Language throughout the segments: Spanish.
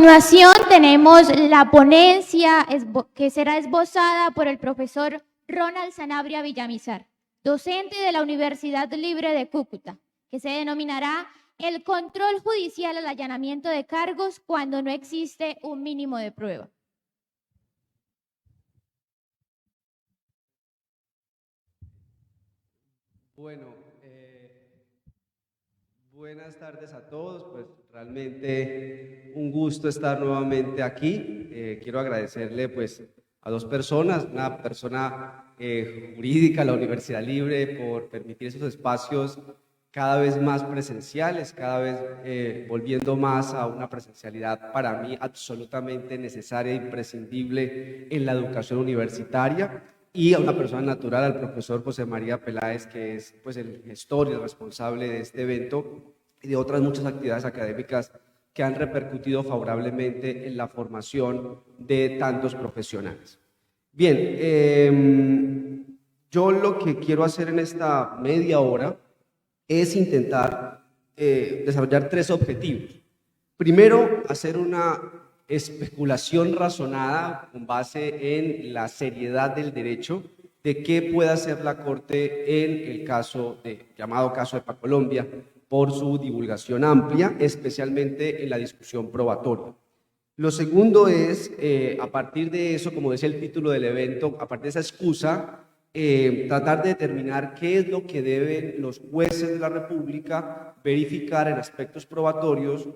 Continuación tenemos la ponencia que será esbozada por el profesor Ronald Sanabria Villamizar, docente de la Universidad Libre de Cúcuta, que se denominará el control judicial al allanamiento de cargos cuando no existe un mínimo de prueba. Bueno, buenas tardes a todos, pues realmente un gusto estar nuevamente aquí. Quiero agradecerle pues a dos personas, una persona jurídica, la Universidad Libre, por permitir esos espacios cada vez más presenciales, cada vez volviendo más a una presencialidad para mí absolutamente necesaria e imprescindible en la educación universitaria, y a una persona natural, al profesor José María Peláez, que es pues el gestor y el responsable de este evento y de otras muchas actividades académicas que han repercutido favorablemente en la formación de tantos profesionales. Bien, yo lo que quiero hacer en esta media hora es intentar desarrollar tres objetivos. Primero, hacer una especulación razonada con base en la seriedad del derecho de qué puede hacer la Corte en el caso llamado caso de Pacolombia, por su divulgación amplia, especialmente en la discusión probatoria. Lo segundo es, a partir de eso, como decía el título del evento, a partir de esa excusa, tratar de determinar qué es lo que deben los jueces de la República verificar en aspectos probatorios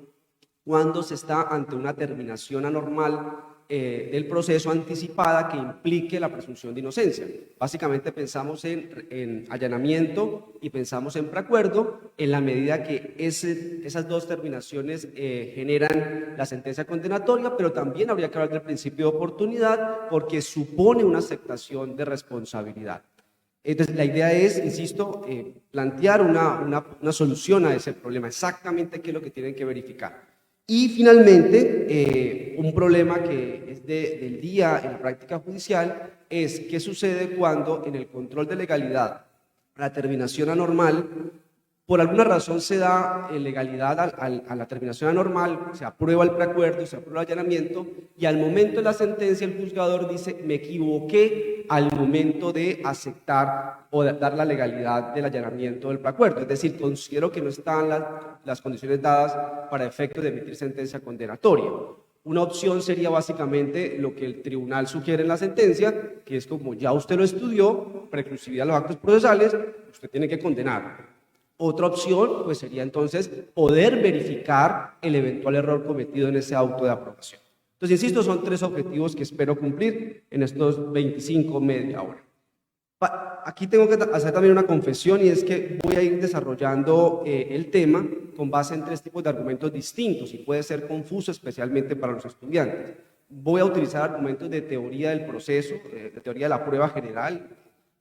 cuando se está ante una terminación anormal del proceso anticipada que implique la presunción de inocencia. Básicamente pensamos en allanamiento y pensamos en preacuerdo en la medida que esas dos terminaciones generan la sentencia condenatoria, pero también habría que hablar del principio de oportunidad porque supone una aceptación de responsabilidad. Entonces, la idea es, insisto, plantear una solución a ese problema, exactamente qué es lo que tienen que verificar. Y finalmente, un problema que es del día en la práctica judicial es qué sucede cuando en el control de legalidad, la terminación anormal, por alguna razón se da legalidad a la terminación anormal, se aprueba el preacuerdo, se aprueba el allanamiento, y al momento de la sentencia el juzgador dice: me equivoqué al momento de aceptar o de dar la legalidad del allanamiento del preacuerdo, es decir, considero que no están las condiciones dadas para efectos de emitir sentencia condenatoria. Una opción sería básicamente lo que el tribunal sugiere en la sentencia, que es como ya usted lo estudió, preclusividad de los actos procesales, usted tiene que condenar. Otra opción pues sería entonces poder verificar el eventual error cometido en ese auto de aprobación. Entonces, insisto, son tres objetivos que espero cumplir en estos 25 media hora. Aquí tengo que hacer también una confesión, y es que voy a ir desarrollando el tema con base en tres tipos de argumentos distintos y puede ser confuso especialmente para los estudiantes. Voy a utilizar argumentos de teoría del proceso, de teoría de la prueba general,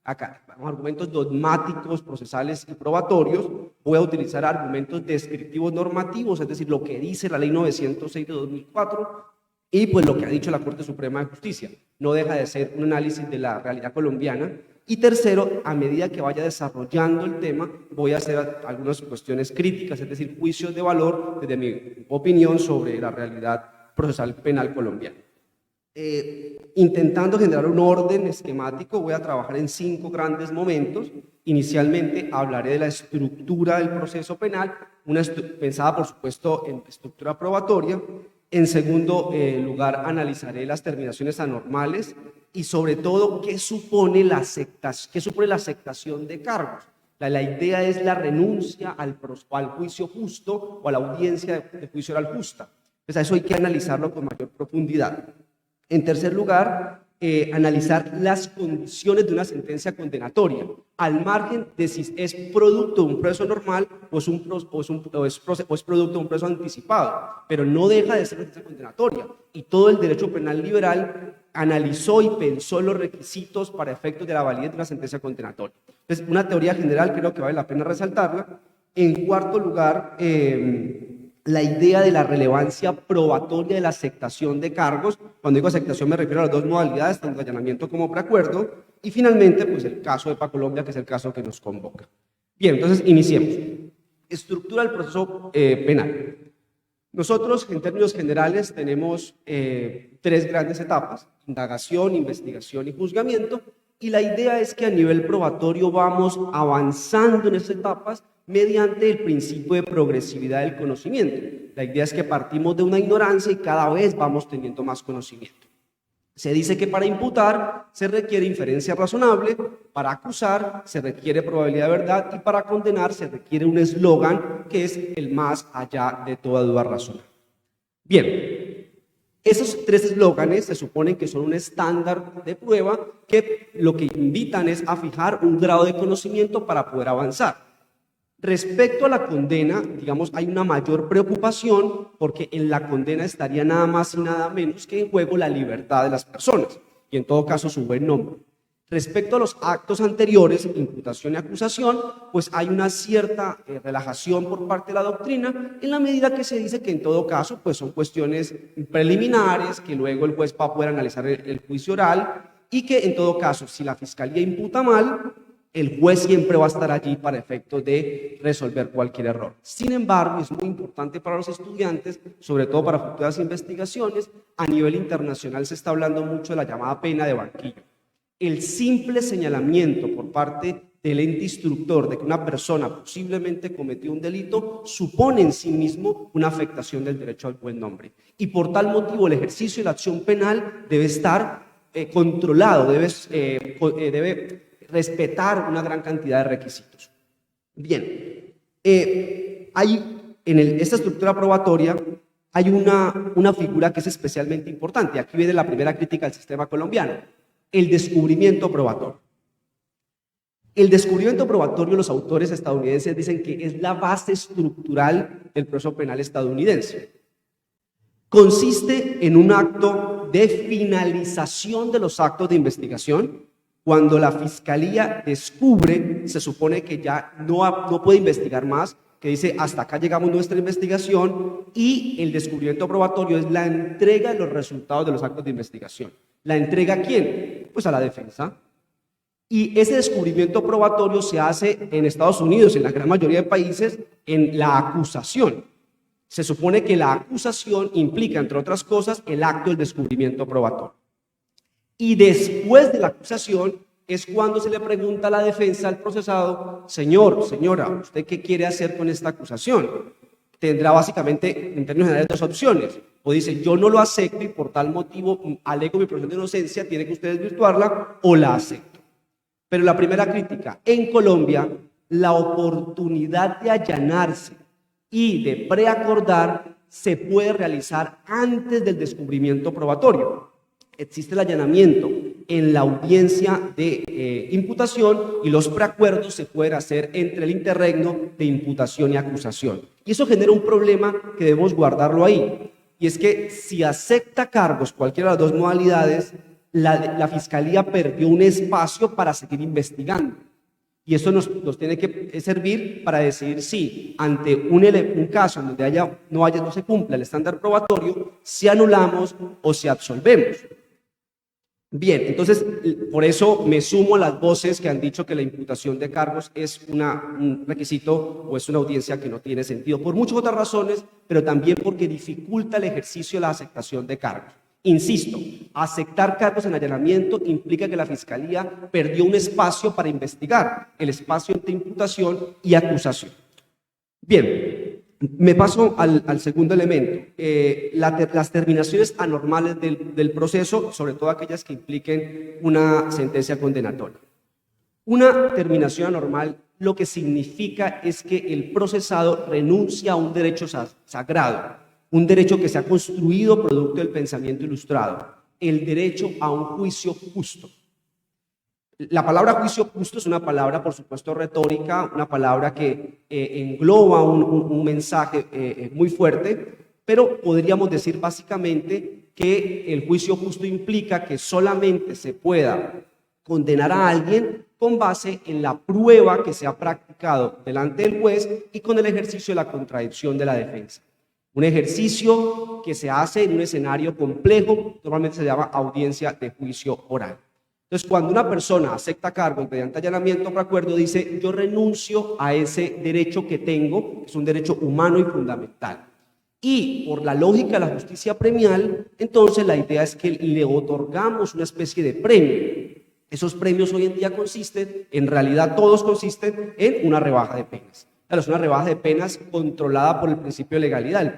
argumentos dogmáticos, procesales y probatorios. Voy a utilizar argumentos descriptivos normativos, es decir, lo que dice la ley 906 de 2004 y pues lo que ha dicho la Corte Suprema de Justicia. No deja de ser un análisis de la realidad colombiana. Y tercero, a medida que vaya desarrollando el tema, voy a hacer algunas cuestiones críticas, es decir, juicios de valor desde mi opinión sobre la realidad procesal penal colombiana. Intentando generar un orden esquemático, voy a trabajar en 5 grandes momentos. Inicialmente hablaré de la estructura del proceso penal, pensada por supuesto en estructura probatoria. En segundo lugar, analizaré las terminaciones anormales y sobre todo qué supone la aceptación de cargos. La idea es la renuncia al juicio justo o a la audiencia de juicio oral justa. Pues a eso hay que analizarlo con mayor profundidad. En tercer lugar, analizar las condiciones de una sentencia condenatoria, al margen de si es producto de un proceso normal o es producto de un proceso anticipado, pero no deja de ser una sentencia condenatoria. Y todo el derecho penal liberal analizó y pensó los requisitos para efectos de la validez de una sentencia condenatoria. Entonces, una teoría general creo que vale la pena resaltarla. En cuarto lugar, la idea de la relevancia probatoria de la aceptación de cargos. Cuando digo aceptación me refiero a las dos modalidades, tanto allanamiento como preacuerdo. Y finalmente, pues el caso de Pacolombia, que es el caso que nos convoca. Bien, entonces iniciemos. Estructura del proceso penal. Nosotros, en términos generales, tenemos tres grandes etapas: indagación, investigación y juzgamiento, y la idea es que a nivel probatorio vamos avanzando en esas etapas mediante el principio de progresividad del conocimiento. La idea es que partimos de una ignorancia y cada vez vamos teniendo más conocimiento. Se dice que para imputar se requiere inferencia razonable, para acusar se requiere probabilidad de verdad y para condenar se requiere un eslogan que es el más allá de toda duda razonable. Bien, esos tres eslóganes se suponen que son un estándar de prueba que lo que invitan es a fijar un grado de conocimiento para poder avanzar. Respecto a la condena, digamos, hay una mayor preocupación porque en la condena estaría nada más y nada menos que en juego la libertad de las personas y en todo caso su buen nombre. Respecto a los actos anteriores, imputación y acusación, pues hay una cierta relajación por parte de la doctrina en la medida que se dice que en todo caso pues son cuestiones preliminares que luego el juez va a poder analizar el juicio oral y que en todo caso si la fiscalía imputa mal, el juez siempre va a estar allí para efectos de resolver cualquier error. Sin embargo, es muy importante para los estudiantes, sobre todo para futuras investigaciones, a nivel internacional se está hablando mucho de la llamada pena de banquillo. El simple señalamiento por parte del ente instructor de que una persona posiblemente cometió un delito supone en sí mismo una afectación del derecho al buen nombre. Y por tal motivo el ejercicio de la acción penal debe estar controlado, debe respetar una gran cantidad de requisitos. Bien, esta estructura probatoria hay una figura que es especialmente importante. Aquí viene la primera crítica al sistema colombiano: el descubrimiento probatorio. El descubrimiento probatorio, los autores estadounidenses dicen que es la base estructural del proceso penal estadounidense. Consiste en un acto de finalización de los actos de investigación. Cuando la fiscalía descubre, se supone que ya no puede investigar más, que dice hasta acá llegamos nuestra investigación, y el descubrimiento probatorio es la entrega de los resultados de los actos de investigación. ¿La entrega a quién? Pues a la defensa. Y ese descubrimiento probatorio se hace en Estados Unidos, en la gran mayoría de países, en la acusación. Se supone que la acusación implica, entre otras cosas, el acto del descubrimiento probatorio. Y después de la acusación es cuando se le pregunta a la defensa al procesado: señor, señora, ¿usted qué quiere hacer con esta acusación? Tendrá básicamente, en términos generales, dos opciones. O dice, yo no lo acepto y por tal motivo alego mi presunción de inocencia, tiene que usted desvirtuarla, o la acepto. Pero la primera crítica: en Colombia, la oportunidad de allanarse y de preacordar se puede realizar antes del descubrimiento probatorio. Existe el allanamiento en la audiencia de imputación y los preacuerdos se pueden hacer entre el interregno de imputación y acusación. Y eso genera un problema que debemos guardarlo ahí. Y es que si acepta cargos, cualquiera de las dos modalidades, la fiscalía perdió un espacio para seguir investigando. Y eso nos tiene que servir para decidir si ante un caso en donde no se cumpla el estándar probatorio, si anulamos o si absolvemos. Bien, entonces, por eso me sumo a las voces que han dicho que la imputación de cargos es un requisito o es una audiencia que no tiene sentido, por muchas otras razones, pero también porque dificulta el ejercicio de la aceptación de cargos. Insisto, aceptar cargos en allanamiento implica que la fiscalía perdió un espacio para investigar, el espacio entre imputación y acusación. Bien. Me paso al segundo elemento, las terminaciones anormales del proceso, sobre todo aquellas que impliquen una sentencia condenatoria. Una terminación anormal lo que significa es que el procesado renuncia a un derecho sagrado, un derecho que se ha construido producto del pensamiento ilustrado, el derecho a un juicio justo. La palabra juicio justo es una palabra, por supuesto, retórica, una palabra que engloba un mensaje muy fuerte, pero podríamos decir básicamente que el juicio justo implica que solamente se pueda condenar a alguien con base en la prueba que se ha practicado delante del juez y con el ejercicio de la contradicción de la defensa. Un ejercicio que se hace en un escenario complejo, normalmente se llama audiencia de juicio oral. Entonces, cuando una persona acepta cargos mediante allanamiento o preacuerdo, dice, yo renuncio a ese derecho que tengo, que es un derecho humano y fundamental. Y por la lógica de la justicia premial, entonces la idea es que le otorgamos una especie de premio. Esos premios hoy en día consisten, en realidad todos consisten en una rebaja de penas. Claro, es una rebaja de penas controlada por el principio de legalidad. La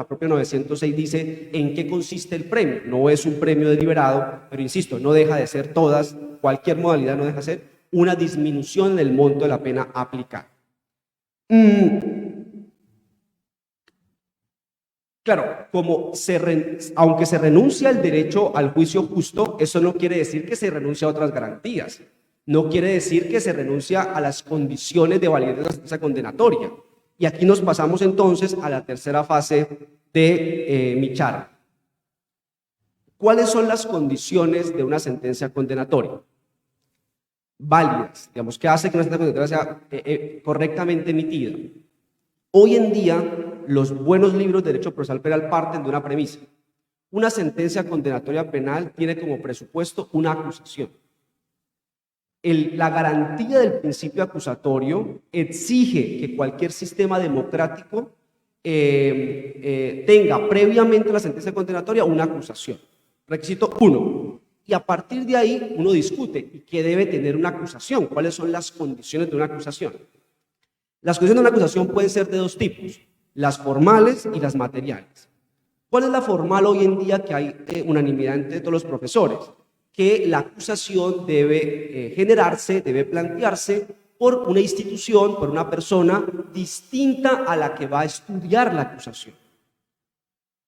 propia 906 dice en qué consiste el premio. No es un premio deliberado, pero insisto, no deja de ser cualquier modalidad no deja de ser una disminución del monto de la pena aplicada. Claro, aunque se renuncia al derecho al juicio justo, eso no quiere decir que se renuncia a otras garantías. No quiere decir que se renuncia a las condiciones de validez de la sentencia condenatoria. Y aquí nos pasamos entonces a la tercera fase de mi charla. ¿Cuáles son las condiciones de una sentencia condenatoria? Válidas, digamos, que hace que una sentencia condenatoria sea correctamente emitida. Hoy en día, los buenos libros de derecho procesal penal parten de una premisa. Una sentencia condenatoria penal tiene como presupuesto una acusación. La garantía del principio acusatorio exige que cualquier sistema democrático tenga previamente a la sentencia condenatoria una acusación. Requisito 1. Y a partir de ahí uno discute ¿y qué debe tener una acusación? ¿Cuáles son las condiciones de una acusación? Las condiciones de una acusación pueden ser de dos tipos, las formales y las materiales. ¿Cuál es la formal hoy en día que hay unanimidad entre todos los profesores? Que la acusación debe generarse, debe plantearse por una institución, por una persona distinta a la que va a estudiar la acusación.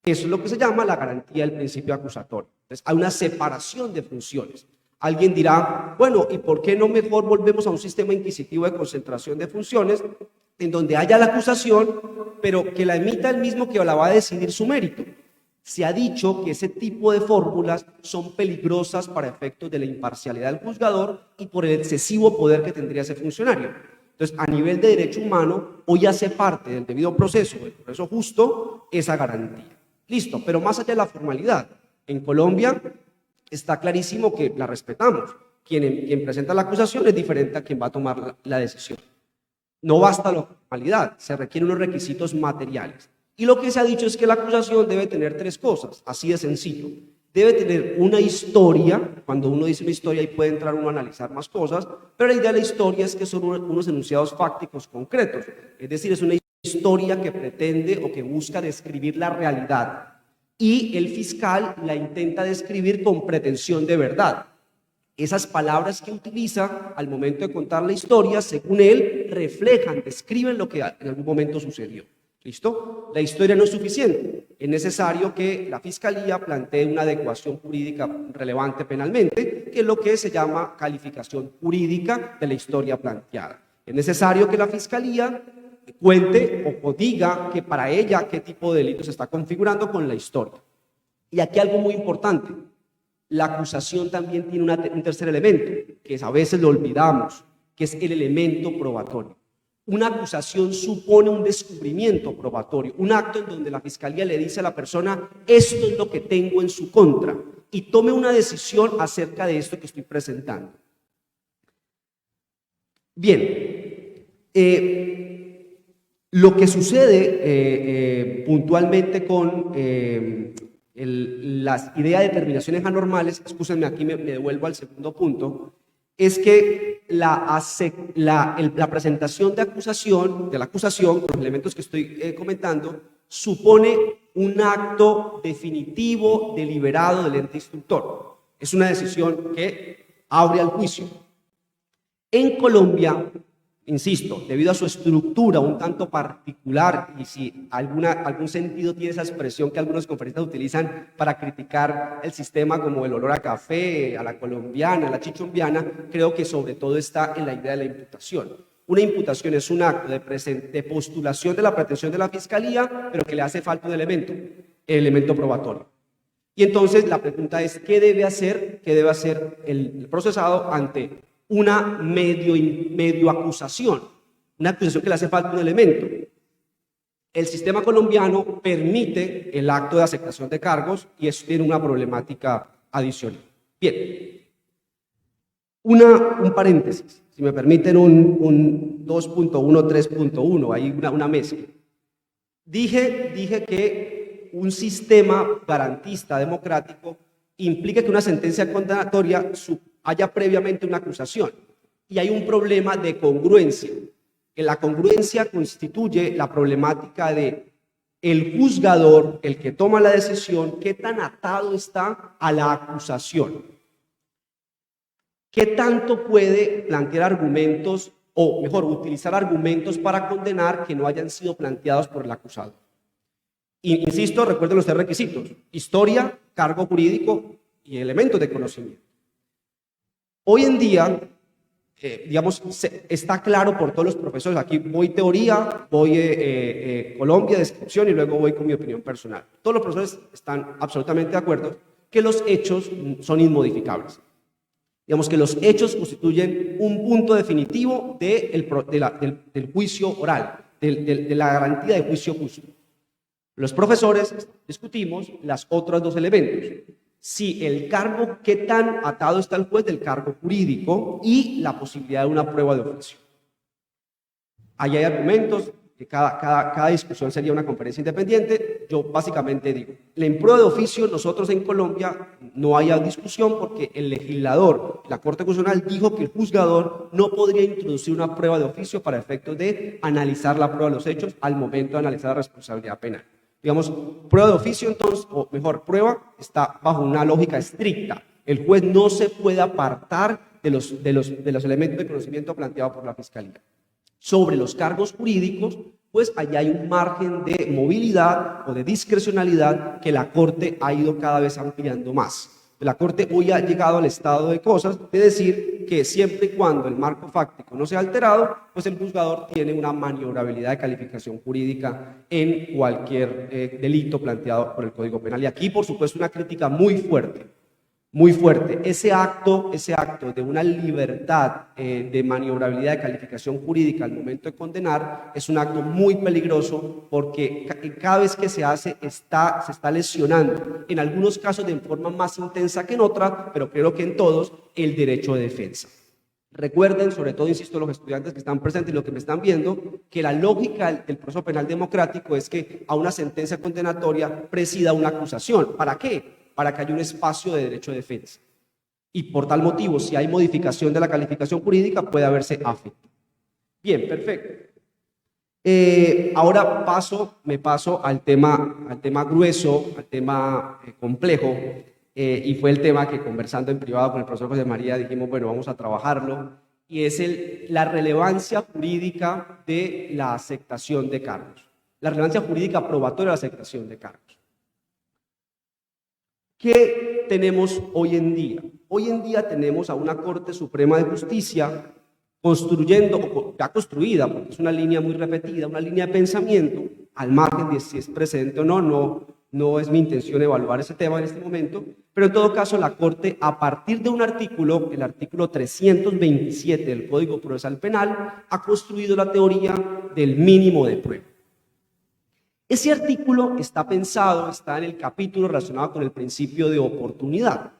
Eso es lo que se llama la garantía del principio acusatorio. Entonces, hay una separación de funciones. Alguien dirá, bueno, ¿y por qué no mejor volvemos a un sistema inquisitivo de concentración de funciones en donde haya la acusación, pero que la emita el mismo que la va a decidir su mérito? Se ha dicho que ese tipo de fórmulas son peligrosas para efectos de la imparcialidad del juzgador y por el excesivo poder que tendría ese funcionario. Entonces, a nivel de derecho humano, hoy hace parte del debido proceso, del proceso justo, esa garantía. Listo, pero más allá de la formalidad, en Colombia está clarísimo que la respetamos. Quien presenta la acusación es diferente a quien va a tomar la decisión. No basta la formalidad, se requieren unos requisitos materiales. Y lo que se ha dicho es que la acusación debe tener tres cosas, así de sencillo. Debe tener una historia, cuando uno dice una historia ahí puede entrar uno a analizar más cosas, pero la idea de la historia es que son unos enunciados fácticos concretos, es decir, es una historia que pretende o que busca describir la realidad y el fiscal la intenta describir con pretensión de verdad. Esas palabras que utiliza al momento de contar la historia, según él, reflejan, describen lo que en algún momento sucedió. ¿Listo? La historia no es suficiente. Es necesario que la Fiscalía plantee una adecuación jurídica relevante penalmente, que es lo que se llama calificación jurídica de la historia planteada. Es necesario que la Fiscalía cuente o diga que para ella qué tipo de delito se está configurando con la historia. Y aquí algo muy importante. La acusación también tiene un tercer elemento, que a veces lo olvidamos, que es el elemento probatorio. Una acusación supone un descubrimiento probatorio, un acto en donde la Fiscalía le dice a la persona, esto es lo que tengo en su contra, y tome una decisión acerca de esto que estoy presentando. Bien, lo que sucede puntualmente con las ideas de determinaciones anormales, excúsenme, aquí me devuelvo al segundo punto, es que la presentación de la acusación, con los elementos que estoy comentando, supone un acto definitivo, deliberado del ente instructor. Es una decisión que abre al juicio. En Colombia, insisto, debido a su estructura un tanto particular, y si algún sentido tiene esa expresión que algunos conferencistas utilizan para criticar el sistema como el olor a café, a la colombiana, a la chichombiana, creo que sobre todo está en la idea de la imputación. Una imputación es un acto de postulación de la pretensión de la Fiscalía, pero que le hace falta un elemento, el elemento probatorio. Y entonces la pregunta es, ¿qué debe hacer el procesado ante una medio acusación, una acusación que le hace falta un elemento? El sistema colombiano permite el acto de aceptación de cargos y eso tiene una problemática adicional. Bien, un paréntesis, si me permiten un 2.1, 3.1, hay una mezcla. Dije que un sistema garantista democrático implica que una sentencia condenatoria haya previamente una acusación. Y hay un problema de congruencia. Que la congruencia constituye la problemática de el juzgador, el que toma la decisión, qué tan atado está a la acusación. ¿Qué tanto puede plantear argumentos, o mejor, utilizar argumentos para condenar que no hayan sido planteados por el acusado? Insisto, recuerden los tres requisitos: historia, cargo jurídico y elementos de conocimiento. Hoy en día, digamos, está claro por todos los profesores. Aquí voy teoría, voy Colombia, descripción, y luego voy con mi opinión personal. Todos los profesores están absolutamente de acuerdo que los hechos son inmodificables. Digamos que los hechos constituyen un punto definitivo del juicio oral, de la garantía de juicio justo. Los profesores discutimos los otros dos elementos: si el cargo, qué tan atado está el juez del cargo jurídico, y la posibilidad de una prueba de oficio. Ahí hay argumentos, que cada discusión sería una conferencia independiente. Yo básicamente digo, en prueba de oficio nosotros en Colombia no haya discusión, porque el legislador, la Corte Constitucional, dijo que el juzgador no podría introducir una prueba de oficio para efectos de analizar la prueba de los hechos al momento de analizar la responsabilidad penal. Digamos, prueba de oficio, entonces, o mejor, prueba, está bajo una lógica estricta. El juez no se puede apartar de los elementos de conocimiento planteados por la Fiscalía. Sobre los cargos jurídicos, pues allá hay un margen de movilidad o de discrecionalidad que la Corte ha ido cada vez ampliando más. La Corte hoy ha llegado al estado de cosas de decir que siempre y cuando el marco fáctico no sea alterado, pues el juzgador tiene una maniobrabilidad de calificación jurídica en cualquier delito planteado por el Código Penal. Y aquí, por supuesto, una crítica muy fuerte. Muy fuerte. Ese acto de una libertad de maniobrabilidad de calificación jurídica al momento de condenar es un acto muy peligroso, porque cada vez que se hace se está lesionando, en algunos casos de forma más intensa que en otras, pero creo que en todos, el derecho de defensa. Recuerden, sobre todo, insisto, los estudiantes que están presentes y los que me están viendo, que la lógica del proceso penal democrático es que a una sentencia condenatoria presida una acusación. ¿Para qué? Para que haya un espacio de derecho de defensa. Y por tal motivo, si hay modificación de la calificación jurídica, puede haberse afecto. Bien, perfecto. Ahora me paso al tema grueso, al tema complejo, y fue el tema que, conversando en privado con el profesor José María, dijimos, bueno, vamos a trabajarlo, y es la relevancia jurídica de la aceptación de cargos. La relevancia jurídica probatoria de la aceptación de cargos. ¿Qué tenemos hoy en día? Hoy en día tenemos a una Corte Suprema de Justicia ya construida, porque es una línea muy repetida, una línea de pensamiento, al margen de si es precedente o no es mi intención evaluar ese tema en este momento, pero en todo caso la Corte, a partir de un artículo, el artículo 327 del Código Procesal Penal, ha construido la teoría del mínimo de prueba. Ese artículo está en el capítulo relacionado con el principio de oportunidad.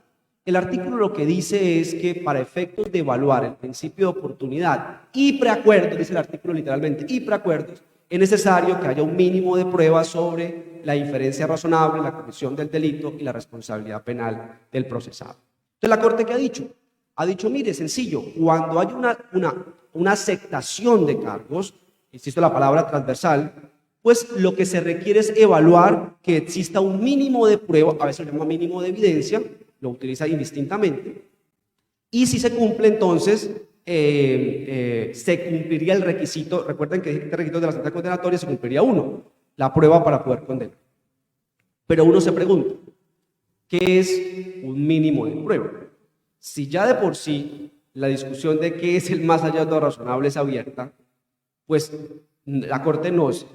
El artículo lo que dice es que para efectos de evaluar el principio de oportunidad y preacuerdos, dice el artículo literalmente, y preacuerdos, es necesario que haya un mínimo de pruebas sobre la inferencia razonable, la comisión del delito y la responsabilidad penal del procesado. Entonces, ¿la Corte qué ha dicho? Ha dicho, mire, sencillo, cuando hay una aceptación de cargos, insisto en la palabra transversal, pues lo que se requiere es evaluar que exista un mínimo de prueba, a veces lo llama mínimo de evidencia, lo utiliza indistintamente, y si se cumple, entonces se cumpliría el requisito. Recuerden que este requisito de la sentencia condenatoria se cumpliría uno, la prueba para poder condenar. Pero uno se pregunta, ¿qué es un mínimo de prueba? Si ya de por sí la discusión de qué es el más allá de lo razonable es abierta, pues la Corte nos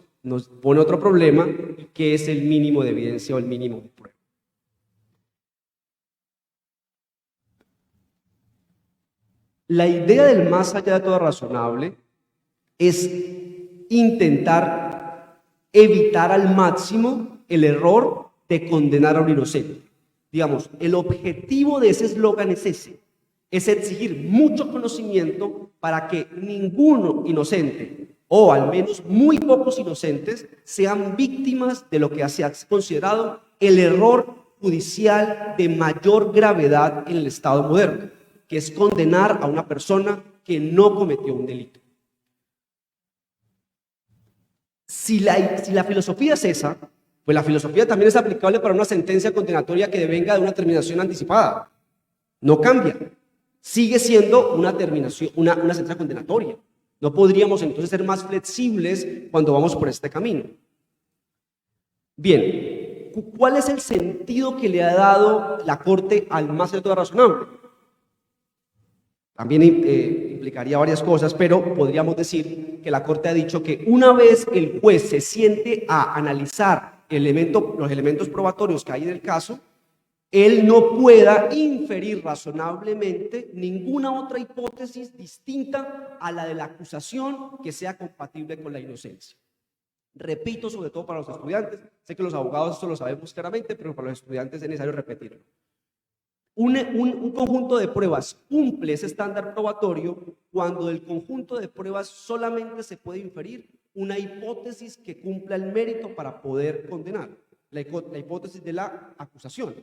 pone otro problema, que es el mínimo de evidencia o el mínimo de prueba. La idea del más allá de todo razonable es intentar evitar al máximo el error de condenar a un inocente. Digamos, el objetivo de ese eslogan es ese, es exigir mucho conocimiento para que ninguno inocente o al menos muy pocos inocentes, sean víctimas de lo que se ha considerado el error judicial de mayor gravedad en el Estado moderno, que es condenar a una persona que no cometió un delito. Si la filosofía es esa, pues la filosofía también es aplicable para una sentencia condenatoria que devenga de una terminación anticipada. No cambia. Sigue siendo una terminación, una sentencia condenatoria. No podríamos entonces ser más flexibles cuando vamos por este camino. Bien, ¿cuál es el sentido que le ha dado la Corte al más allá de todo razonable? También implicaría varias cosas, pero podríamos decir que la Corte ha dicho que una vez el juez se siente a analizar los elementos probatorios que hay en el caso, él no pueda inferir razonablemente ninguna otra hipótesis distinta a la de la acusación que sea compatible con la inocencia. Repito, sobre todo para los estudiantes, sé que los abogados esto lo sabemos claramente, pero para los estudiantes es necesario repetirlo. Un conjunto de pruebas cumple ese estándar probatorio cuando del conjunto de pruebas solamente se puede inferir una hipótesis que cumpla el mérito para poder condenar, la hipótesis de la acusación.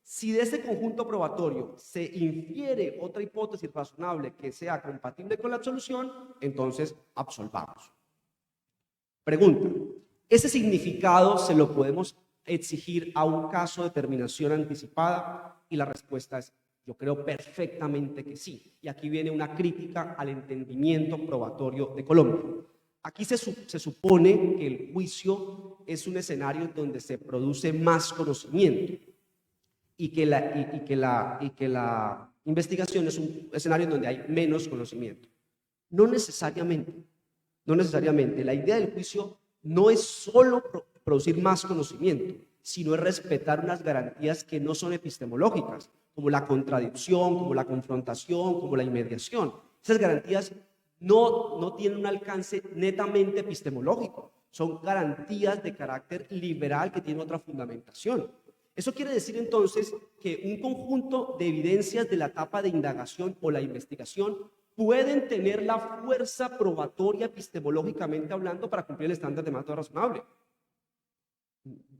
Si de ese conjunto probatorio se infiere otra hipótesis razonable que sea compatible con la absolución, entonces absolvamos. Pregunta, ¿ese significado se lo podemos exigir a un caso de terminación anticipada? Y la respuesta es, yo creo perfectamente que sí. Y aquí viene una crítica al entendimiento probatorio de Colombia. Aquí se supone que el juicio es un escenario donde se produce más conocimiento y que la investigación es un escenario donde hay menos conocimiento. No necesariamente. La idea del juicio no es solo producir más conocimiento, sino es respetar unas garantías que no son epistemológicas, como la contradicción, como la confrontación, como la inmediación. Esas garantías no tienen un alcance netamente epistemológico, son garantías de carácter liberal que tienen otra fundamentación. Eso quiere decir entonces que un conjunto de evidencias de la etapa de indagación o la investigación pueden tener la fuerza probatoria epistemológicamente hablando para cumplir el estándar de mandato razonable.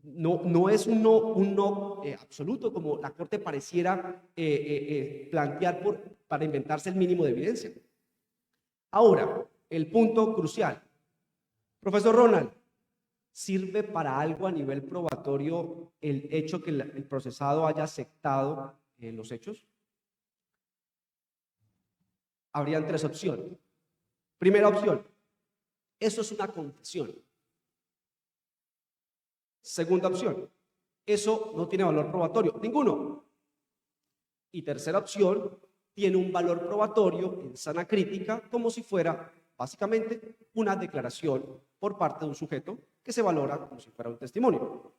No es un no absoluto como la Corte pareciera plantear para inventarse el mínimo de evidencia. Ahora, el punto crucial. Profesor Ronald, ¿sirve para algo a nivel probatorio el hecho que el procesado haya aceptado los hechos? Habrían tres opciones. Primera opción, eso es una confesión. Segunda opción, eso no tiene valor probatorio, ninguno. Y tercera opción, tiene un valor probatorio en sana crítica como si fuera básicamente una declaración por parte de un sujeto que se valora como si fuera un testimonio.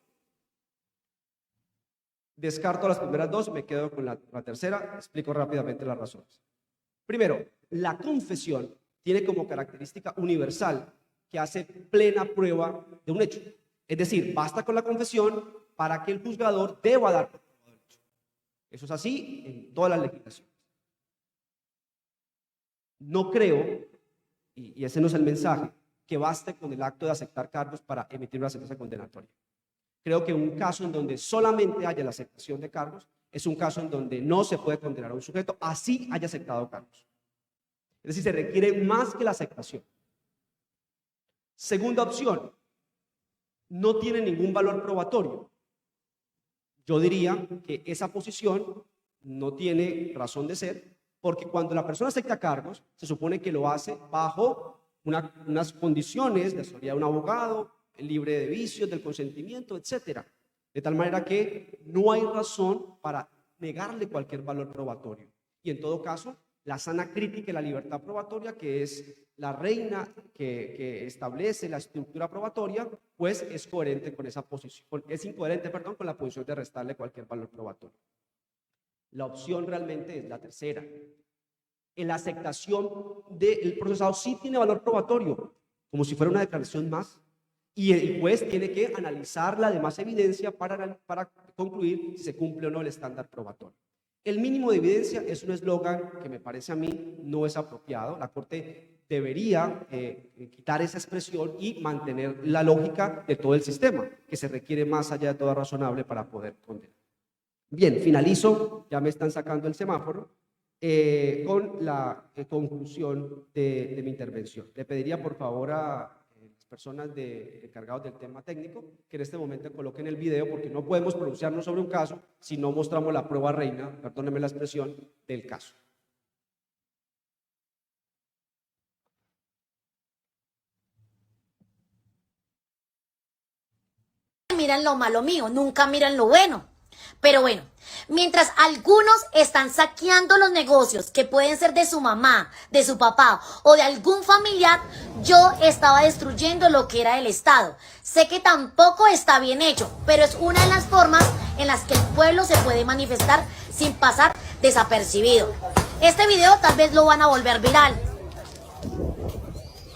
Descarto las primeras dos, me quedo con la tercera, explico rápidamente las razones. Primero, la confesión tiene como característica universal que hace plena prueba de un hecho. Es decir, basta con la confesión para que el juzgador deba dar por probado el hecho. Eso es así en todas las legislaciones. No creo, y ese no es el mensaje, que baste con el acto de aceptar cargos para emitir una sentencia condenatoria. Creo que un caso en donde solamente haya la aceptación de cargos es un caso en donde no se puede condenar a un sujeto así haya aceptado cargos. Es decir, se requiere más que la aceptación. Segunda opción, no tiene ningún valor probatorio. Yo diría que esa posición no tiene razón de ser, porque cuando la persona acepta cargos, se supone que lo hace bajo unas condiciones de asesoría de un abogado, libre de vicios, del consentimiento, etcétera. De tal manera que no hay razón para negarle cualquier valor probatorio. Y en todo caso, la sana crítica y la libertad probatoria, que es la reina que establece la estructura probatoria, pues es coherente con esa posición, es incoherente, perdón, con la posición de restarle cualquier valor probatorio. La opción realmente es la tercera. En la aceptación del procesado sí tiene valor probatorio, como si fuera una declaración más, y el juez tiene que analizar la demás evidencia para concluir si se cumple o no el estándar probatorio. El mínimo de evidencia es un eslogan que me parece a mí no es apropiado. La Corte debería quitar esa expresión y mantener la lógica de todo el sistema, que se requiere más allá de todo razonable para poder condenar. Bien, finalizo, ya me están sacando el semáforo, con la conclusión de mi intervención. Le pediría por favor a las personas encargadas del tema técnico que en este momento coloquen el video, porque no podemos pronunciarnos sobre un caso si no mostramos la prueba reina, perdónenme la expresión, del caso. Miran lo malo mío, nunca miran lo bueno. Pero bueno, mientras algunos están saqueando los negocios que pueden ser de su mamá, de su papá o de algún familiar, yo estaba destruyendo lo que era el Estado. Sé que tampoco está bien hecho, pero es una de las formas en las que el pueblo se puede manifestar sin pasar desapercibido. Este video tal vez lo van a volver viral.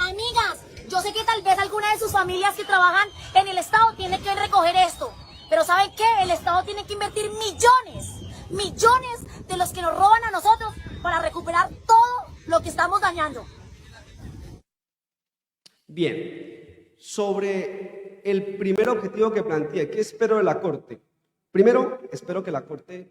Amigas, yo sé que tal vez alguna de sus familias que trabajan en el Estado tiene que recoger esto. Pero ¿saben qué? El Estado tiene que invertir millones de los que nos roban a nosotros para recuperar todo lo que estamos dañando. Bien, sobre el primer objetivo que planteé, ¿qué espero de la Corte? Primero, espero que la Corte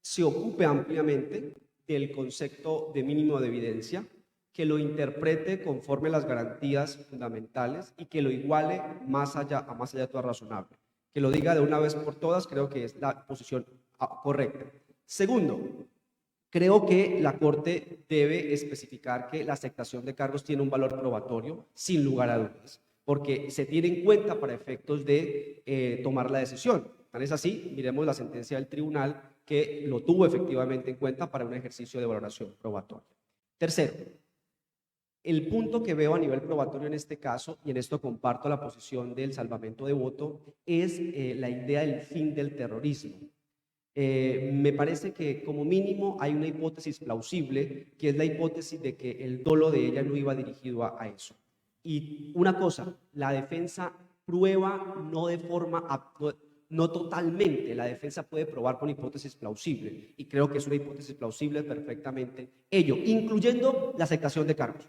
se ocupe ampliamente del concepto de mínimo de evidencia, que lo interprete conforme las garantías fundamentales y que lo iguale más allá de todo razonable. Que lo diga de una vez por todas, creo que es la posición correcta. Segundo, creo que la Corte debe especificar que la aceptación de cargos tiene un valor probatorio, sin lugar a dudas, porque se tiene en cuenta para efectos de tomar la decisión. Tan es así, miremos la sentencia del tribunal que lo tuvo efectivamente en cuenta para un ejercicio de valoración probatoria. Tercero, el punto que veo a nivel probatorio en este caso, y en esto comparto la posición del salvamento de voto, es la idea del fin del terrorismo. Me parece que como mínimo hay una hipótesis plausible, que es la hipótesis de que el dolo de ella no iba dirigido a eso. Y una cosa, la defensa prueba no de forma, no totalmente, la defensa puede probar con hipótesis plausible, y creo que es una hipótesis plausible perfectamente ello, incluyendo la aceptación de cargos.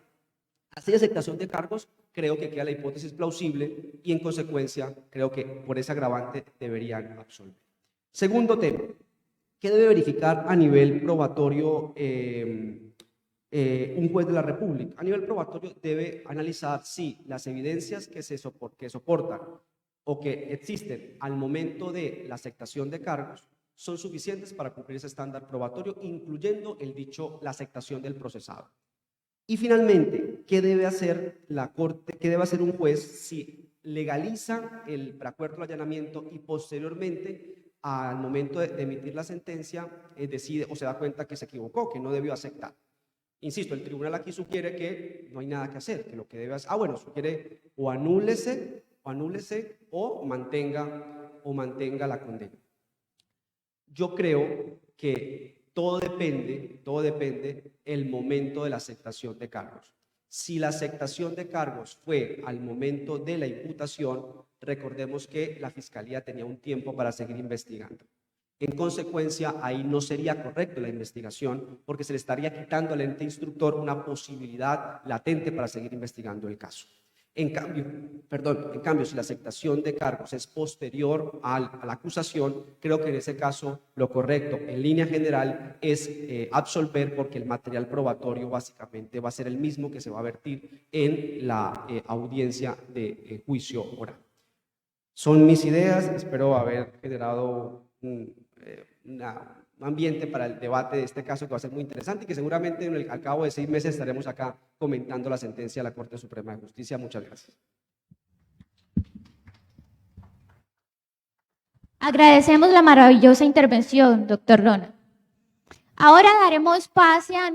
Así de aceptación de cargos, creo que queda la hipótesis plausible y en consecuencia creo que por ese agravante deberían absolver. Segundo tema, ¿qué debe verificar a nivel probatorio un juez de la República? A nivel probatorio debe analizar si las evidencias que soportan o que existen al momento de la aceptación de cargos son suficientes para cumplir ese estándar probatorio, incluyendo la aceptación del procesado. Y finalmente, ¿qué debe hacer la Corte, qué debe hacer un juez si legaliza el preacuerdo de allanamiento y posteriormente, al momento de emitir la sentencia, decide o se da cuenta que se equivocó, que no debió aceptar? Insisto, el tribunal aquí sugiere que no hay nada que hacer, que lo que debe hacer, sugiere o anúlese o mantenga la condena. Yo creo que todo depende el momento de la aceptación de cargos. Si la aceptación de cargos fue al momento de la imputación, recordemos que la Fiscalía tenía un tiempo para seguir investigando. En consecuencia, ahí no sería correcto la investigación porque se le estaría quitando al ente instructor una posibilidad latente para seguir investigando el caso. En cambio, si la aceptación de cargos es posterior a la acusación, creo que en ese caso lo correcto, en línea general, es absolver, porque el material probatorio básicamente va a ser el mismo que se va a vertir en la audiencia de juicio oral. Son mis ideas, espero haber generado un ambiente para el debate de este caso que va a ser muy interesante y que seguramente al cabo de 6 meses estaremos acá comentando la sentencia de la Corte Suprema de Justicia. Muchas gracias. Agradecemos la maravillosa intervención, doctor Ronald. Ahora daremos pase a